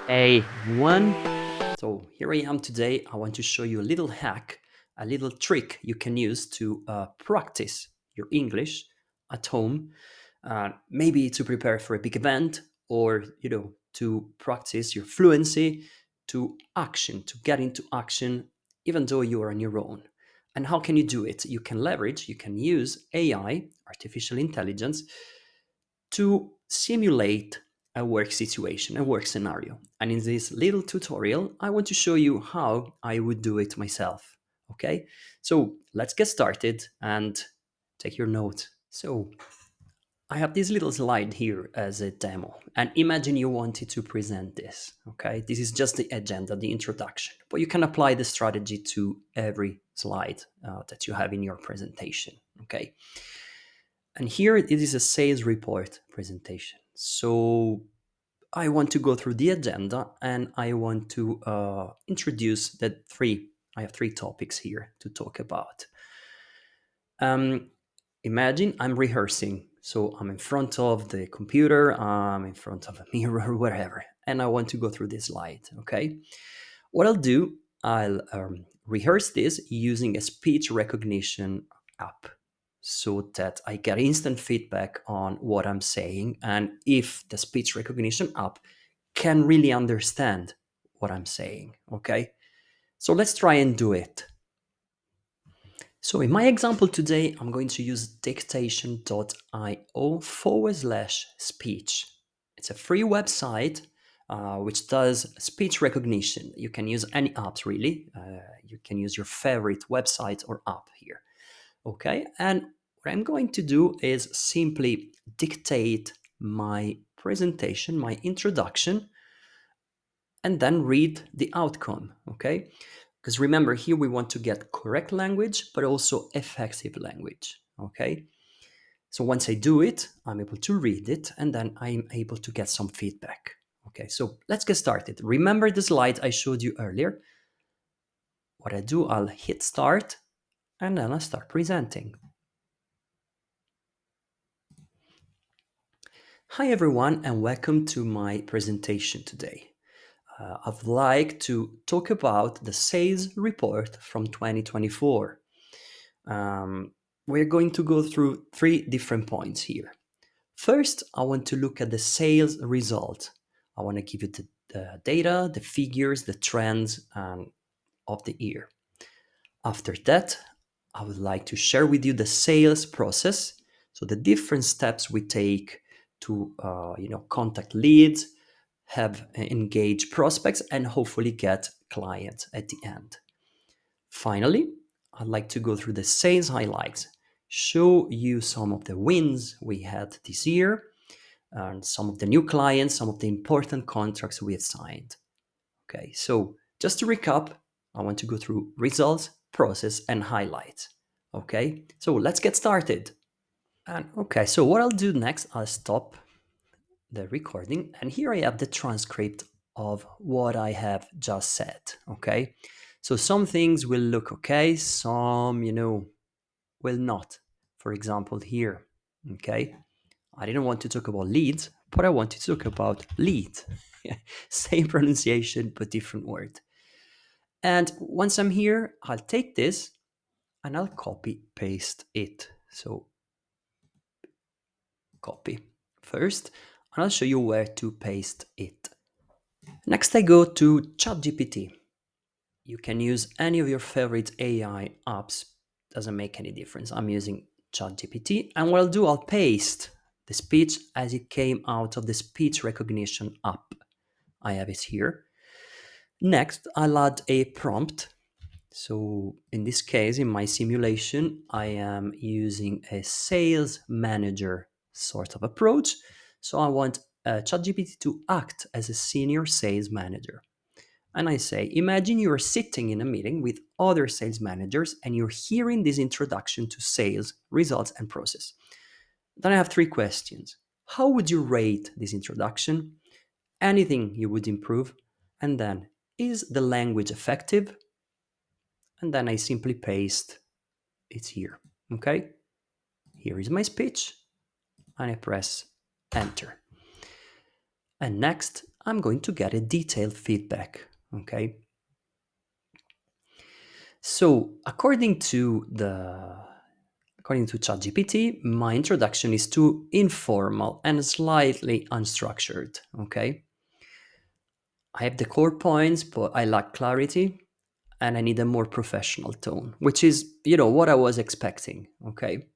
Hey, one. So here I am today. I want to show you a little hack, a little trick you can use to practice your English at home. Maybe to prepare for a big event, or to practice your fluency, to get into action, even though you are on your own. And how can you do it? You can use AI, artificial intelligence, to simulate a work situation, a work scenario. And in this little tutorial, I want to show you how I would do it myself. Okay, so let's get started and take your notes. So I have this little slide here as a demo, and imagine you wanted to present this. Okay, this is just the agenda, the introduction, but you can apply the strategy to every slide that you have in your presentation. Okay, and here it is a sales report presentation. So I want to go through the agenda and I want to introduce the three. I have three topics here to talk about. Um, Imagine I'm rehearsing. So I'm in front of the computer, I'm in front of a mirror, whatever, and I want to go through this slide. Okay. What I'll do, I'll rehearse this using a speech recognition app so that I get instant feedback on what I'm saying and if the speech recognition app can really understand what I'm saying. Okay, so let's try and do it. So in my example today, I'm going to use dictation.io/speech. It's a free website which does speech recognition. You can use any apps really. You can use your favorite website or app here. Okay, and what I'm going to do is simply dictate my presentation, my introduction, and then read the outcome. Okay, because remember, here we want to get correct language, but also effective language. Okay. So once I do it, I'm able to read it and then I'm able to get some feedback. Okay. So let's get started. Remember the slide I showed you earlier. What I do, I'll hit start and then I'll start presenting. Hi, everyone, and welcome to my presentation today. I'd like to talk about the sales report from 2024. Um, we're going to go through three different points here. First, I want to look at the sales result. I want to give you the data, the figures, the trends of the year. After that, I would like to share with you the sales process, so the different steps we take to contact leads, have engage prospects, and hopefully get clients at the end. Finally, I'd like to go through the sales highlights, show you some of the wins we had this year, and some of the new clients, some of the important contracts we have signed. Okay, so just to recap, I want to go through results, process, and highlights. Okay, so let's get started. And okay, so what I'll do next, I'll stop the recording, and here I have the transcript of what I have just said. Okay, so some things will look okay, some, will not. For example, here, okay, I didn't want to talk about leads, but I want to talk about lead. Same pronunciation, but different word. And once I'm here, I'll take this and I'll copy paste it. So copy first, and I'll show you where to paste it. Next, I go to ChatGPT. You can use any of your favorite AI apps, doesn't make any difference. I'm using ChatGPT, and what I'll do, I'll paste the speech as it came out of the speech recognition app. I have it here. Next, I'll add a prompt. So in this case, in my simulation, I am using a sales manager sort of approach. So I want ChatGPT to act as a senior sales manager. And I say, imagine you are sitting in a meeting with other sales managers and you're hearing this introduction to sales, results, and process. Then I have three questions. How would you rate this introduction? Anything you would improve? And then, is the language effective? And then I simply paste it here. Okay? Here is my speech. And I press enter. And next, I'm going to get a detailed feedback. Okay. So according to ChatGPT, my introduction is too informal and slightly unstructured. Okay. I have the core points, but I lack clarity and I need a more professional tone, which is, what I was expecting. Okay.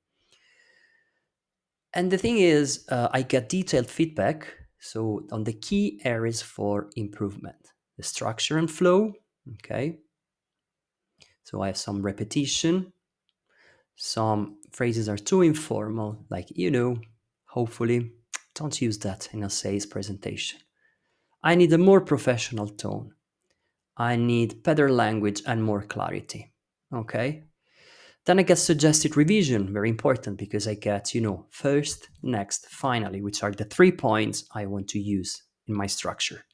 And the thing is, I get detailed feedback. So on the key areas for improvement, the structure and flow. Okay. So I have some repetition. Some phrases are too informal, like, hopefully, don't use that in a sales presentation. I need a more professional tone. I need better language and more clarity. Okay. Then I get suggested revision, very important because I get, first, next, finally, which are the 3 points I want to use in my structure.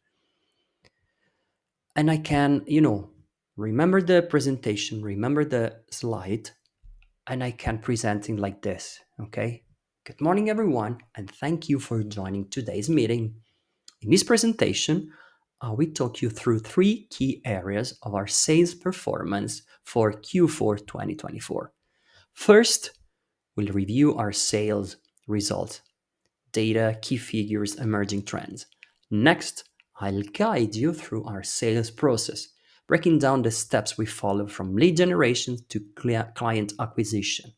And I can, remember the presentation, remember the slide, and I can present it like this. Okay. Good morning, everyone, and thank you for joining today's meeting. In this presentation, we talk you through three key areas of our sales performance for Q4 2024. First, we'll review our sales results, data, key figures, emerging trends. Next, I'll guide you through our sales process, breaking down the steps we follow from lead generation to client acquisition.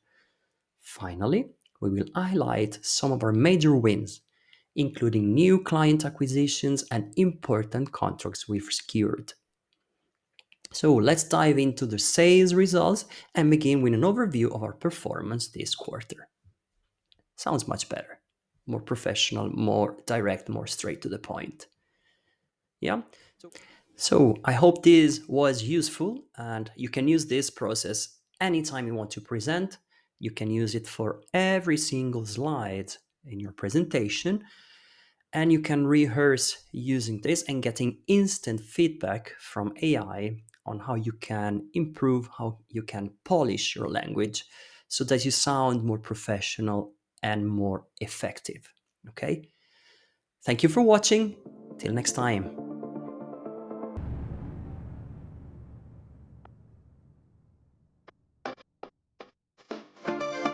Finally, we will highlight some of our major wins, including new client acquisitions and important contracts we've secured. So let's dive into the sales results and begin with an overview of our performance this quarter. Sounds much better, more professional, more direct, more straight to the point. Yeah. So I hope this was useful and you can use this process anytime you want to present. You can use it for every single slide in your presentation, and you can rehearse using this and getting instant feedback from AI on how you can improve, how you can polish your language so that you sound more professional and more effective. Okay? Thank you for watching. Till next time.